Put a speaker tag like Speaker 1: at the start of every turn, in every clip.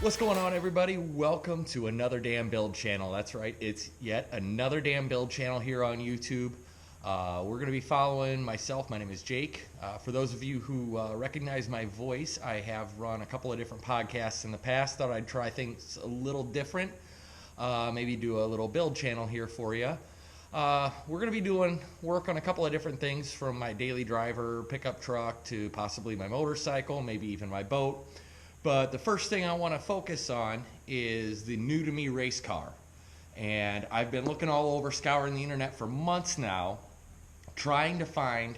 Speaker 1: What's going on, everybody? Welcome to another damn build channel. That's right, it's yet another damn build channel here on YouTube. We're going to be following myself. My name is Jake. For those of you who recognize my voice, I have run a couple of different podcasts in the past. Thought I'd try things a little different. Maybe do a little build channel here for you. We're going to be doing work on a couple of different things, from my daily driver pickup truck to possibly my motorcycle, maybe even my boat. But the first thing I want to focus on is the new to me race car. And I've been looking all over, scouring the internet for months now, trying to find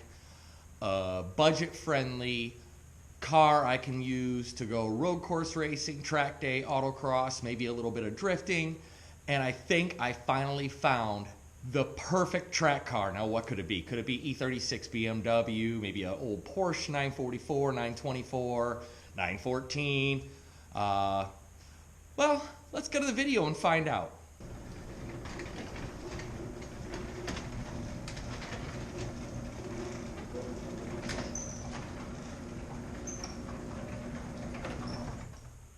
Speaker 1: a budget-friendly car I can use to go road course racing, track day, autocross, maybe a little bit of drifting. And I think I finally found the perfect track car. Now, what could it be? Could it be E36 BMW, maybe an old Porsche 944, 924, 914? Well, let's go to the video and find out.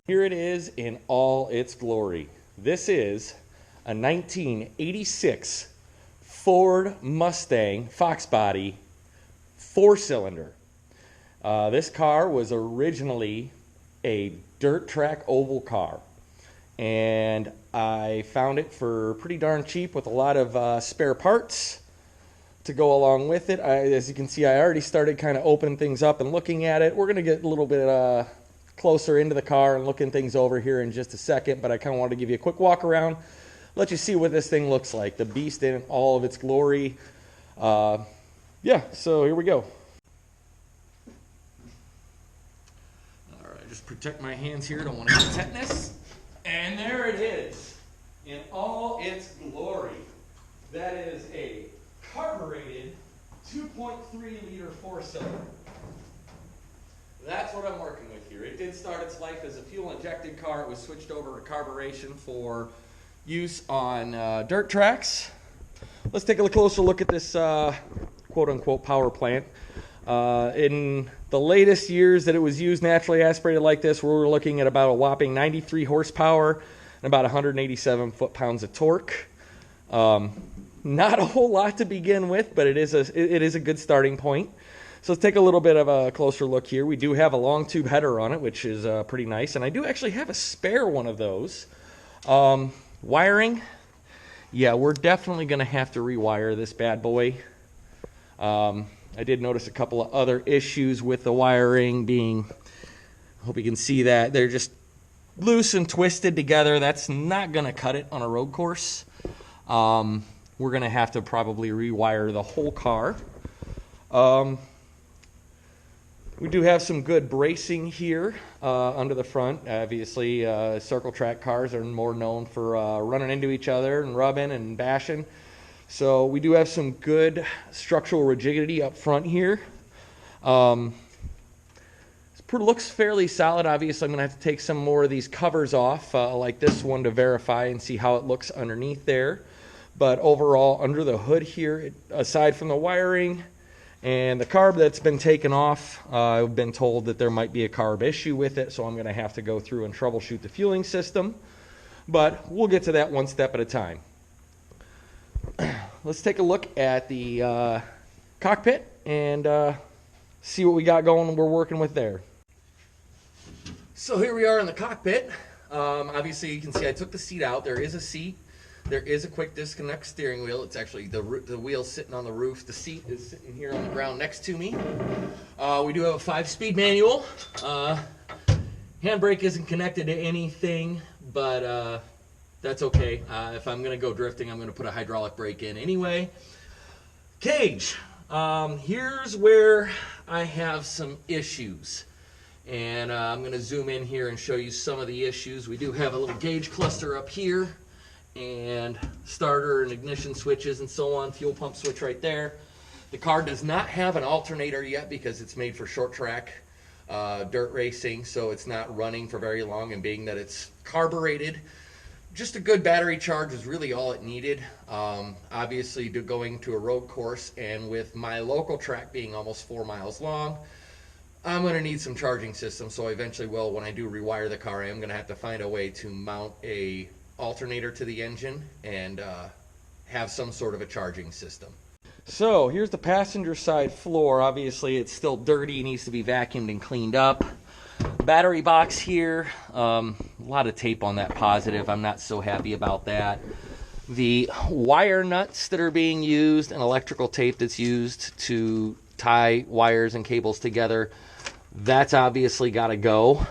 Speaker 1: Here it is in all its glory. This is a 1986 Ford Mustang Fox body 4-cylinder. This car was originally a dirt track oval car, and I found it for pretty darn cheap with a lot of spare parts to go along with it. As you can see, I already started kind of opening things up and looking at it. We're going to get a little bit closer into the car and looking things over here in just a second, but I kind of wanted to give you a quick walk around, let you see what this thing looks like, the beast in all of its glory. Yeah, so here we go. Just protect my hands here, don't want to get tetanus. And there it is in all its glory. That is a carbureted 2.3 liter 4-cylinder. That's what I'm working with here. It did start its life as a fuel injected car. It was switched over to carburation for use on dirt tracks. Let's take a closer look at this quote unquote power plant. In the latest years that it was used naturally aspirated like this, we were looking at about a whopping 93 horsepower and about 187 foot-pounds of torque. Not a whole lot to begin with, but it is a good starting point. So let's take a little bit of a closer look here. We do have a long tube header on it, which is pretty nice, and I do actually have a spare one of those. Wiring, yeah, we're definitely going to have to rewire this bad boy. I did notice a couple of other issues with the wiring being, I hope you can see that, they're just loose and twisted together. That's not going to cut it on a road course. We're going to have to probably rewire the whole car. We do have some good bracing here under the front. Obviously, circle track cars are more known for running into each other and rubbing and bashing. So we do have some good structural rigidity up front here. It looks fairly solid. Obviously, I'm going to have to take some more of these covers off, like this one, to verify and see how it looks underneath there. But overall, under the hood here, aside from the wiring and the carb that's been taken off, I've been told that there might be a carb issue with it, so I'm going to have to go through and troubleshoot the fueling system. But we'll get to that one step at a time. Let's take a look at the cockpit and see what we got going we're working with there. So here we are in the cockpit. Obviously, you can see I took the seat out. There is a seat. There is a quick disconnect steering wheel. It's actually the wheel sitting on the roof. The seat is sitting here on the ground next to me. We do have a 5-speed manual. Handbrake isn't connected to anything, but that's okay. If I'm going to go drifting, I'm going to put a hydraulic brake in anyway. Cage. Here's where I have some issues. And I'm going to zoom in here and show you some of the issues. We do have a little gauge cluster up here, and starter and ignition switches and so on. Fuel pump switch right there. The car does not have an alternator yet because it's made for short track dirt racing, so it's not running for very long, and being that it's carbureted, just a good battery charge is really all it needed. Obviously, going to a road course, and with my local track being almost 4 miles long, I'm going to need some charging systems, so I eventually will. When I do rewire the car, I am going to have to find a way to mount a alternator to the engine and have some sort of a charging system. So here's the passenger side floor. Obviously it's still dirty, needs to be vacuumed and cleaned up. Battery box here, a lot of tape on that positive. I'm not so happy about that. The wire nuts that are being used and electrical tape that's used to tie wires and cables together, that's obviously got to go.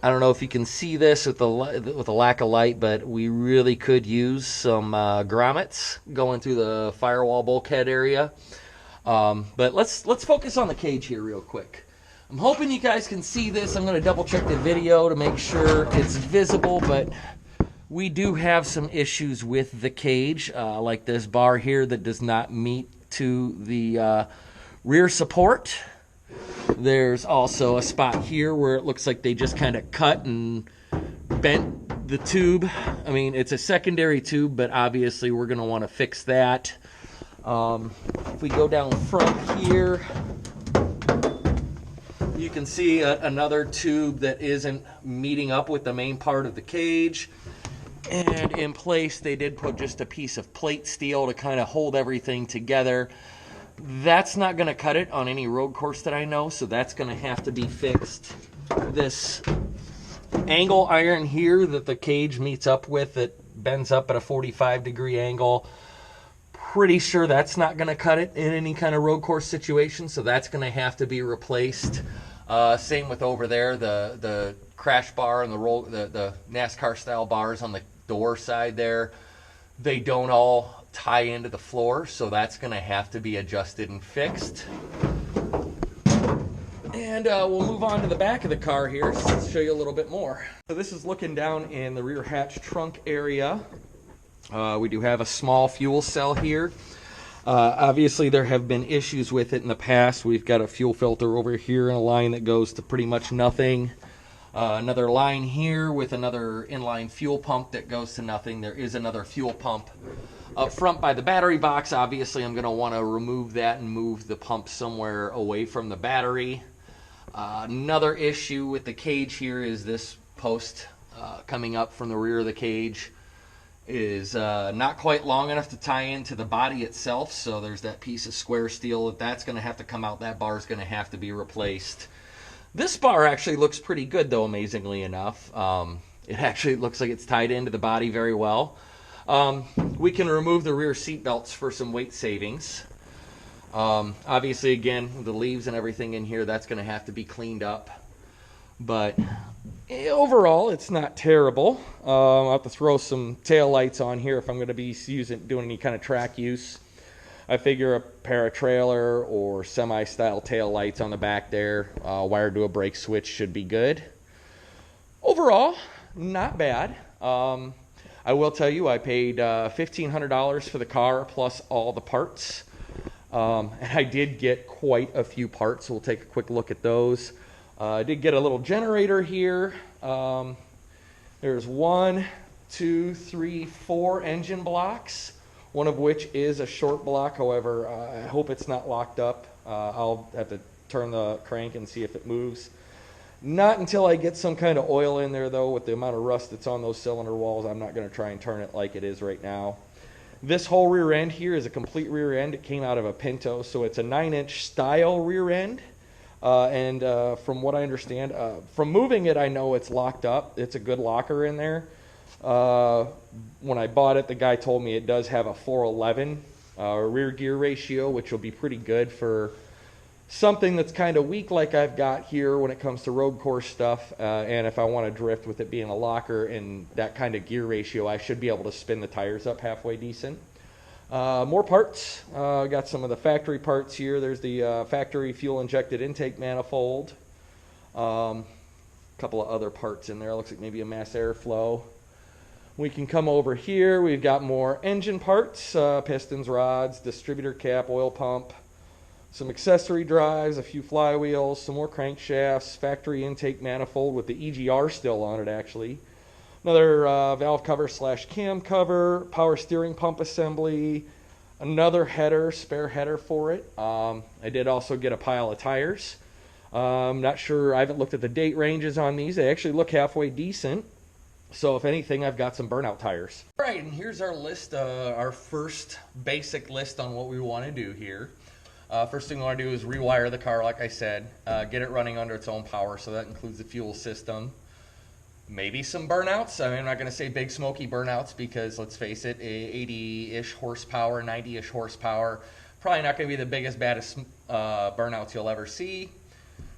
Speaker 1: I don't know if you can see this with the lack of light, but we really could use some grommets going through the firewall bulkhead area. But let's focus on the cage here real quick. I'm hoping you guys can see this. I'm going to double check the video to make sure it's visible, but we do have some issues with the cage, like this bar here that does not meet to the rear support. There's also a spot here where it looks like they just kind of cut and bent the tube. I mean, it's a secondary tube, but obviously we're going to want to fix that. If we go down front here, you can see another tube that isn't meeting up with the main part of the cage. And in place, they did put just a piece of plate steel to kind of hold everything together. That's not going to cut it on any road course that I know, so that's going to have to be fixed. This angle iron here that the cage meets up with, that bends up at a 45-degree angle, pretty sure that's not going to cut it in any kind of road course situation, so that's going to have to be replaced. Same with over there, the crash bar and the NASCAR style bars on the door side there. They don't all tie into the floor, so that's going to have to be adjusted and fixed. And we'll move on to the back of the car here to show you a little bit more. So this is looking down in the rear hatch trunk area. We do have a small fuel cell here. Obviously there have been issues with it in the past. We've got a fuel filter over here and a line that goes to pretty much nothing. Another line here with another inline fuel pump that goes to nothing. There is another fuel pump up front by the battery box. Obviously I'm going to want to remove that and move the pump somewhere away from the battery. Another issue with the cage here is this post coming up from the rear of the cage is not quite long enough to tie into the body itself, so there's that piece of square steel that's going to have to come out. That bar is going to have to be replaced. This bar actually looks pretty good though, amazingly enough. It actually looks like it's tied into the body very well. We can remove the rear seat belts for some weight savings. Obviously, again, the leaves and everything in here, that's going to have to be cleaned up. But overall, it's not terrible. I'll have to throw some tail lights on here if I'm going to be doing any kind of track use. I figure a para-trailer or semi-style tail lights on the back there, wired to a brake switch, should be good. Overall, not bad. I will tell you, I paid $1,500 for the car plus all the parts. And I did get quite a few parts, so we'll take a quick look at those. I did get a little generator here. There's 1, 2, 3, 4 engine blocks, one of which is a short block. However, I hope it's not locked up. I'll have to turn the crank and see if it moves. Not until I get some kind of oil in there, though. With the amount of rust that's on those cylinder walls, I'm not going to try and turn it like it is right now. This whole rear end here is a complete rear end. It came out of a Pinto, so it's a 9-inch style rear end. From what I understand, from moving it, I know it's locked up. It's a good locker in there. When I bought it, the guy told me it does have a 411 rear gear ratio, which will be pretty good for something that's kind of weak like I've got here when it comes to road course stuff. And if I want to drift with it being a locker and that kind of gear ratio, I should be able to spin the tires up halfway decent. More parts. Got some of the factory parts here. There's the factory fuel injected intake manifold. A couple of other parts in there. Looks like maybe a mass airflow. We can come over here. We've got more engine parts, pistons, rods, distributor cap, oil pump, some accessory drives, a few flywheels, some more crankshafts, factory intake manifold with the EGR still on it actually. Another valve cover / cam cover, power steering pump assembly, another header, spare header for it. I did also get a pile of tires. Not sure, I haven't looked at the date ranges on these. They actually look halfway decent. So if anything, I've got some burnout tires. All right, and here's our list, our first basic list on what we want to do here. First thing we want to do is rewire the car, like I said, get it running under its own power. So that includes the fuel system. Maybe some burnouts. I mean, I'm not going to say big smoky burnouts because, let's face it, 80-ish horsepower, 90-ish horsepower, probably not going to be the biggest, baddest burnouts you'll ever see.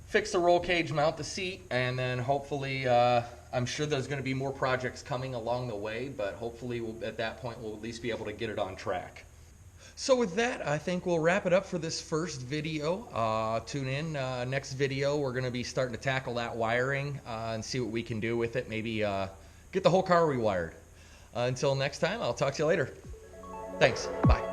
Speaker 1: Fix the roll cage, mount the seat, and then hopefully, I'm sure there's going to be more projects coming along the way, but hopefully at that point we'll at least be able to get it on track. So with that, I think we'll wrap it up for this first video. Tune in. Next video, we're going to be starting to tackle that wiring and see what we can do with it. Maybe get the whole car rewired. Until next time, I'll talk to you later. Thanks. Bye.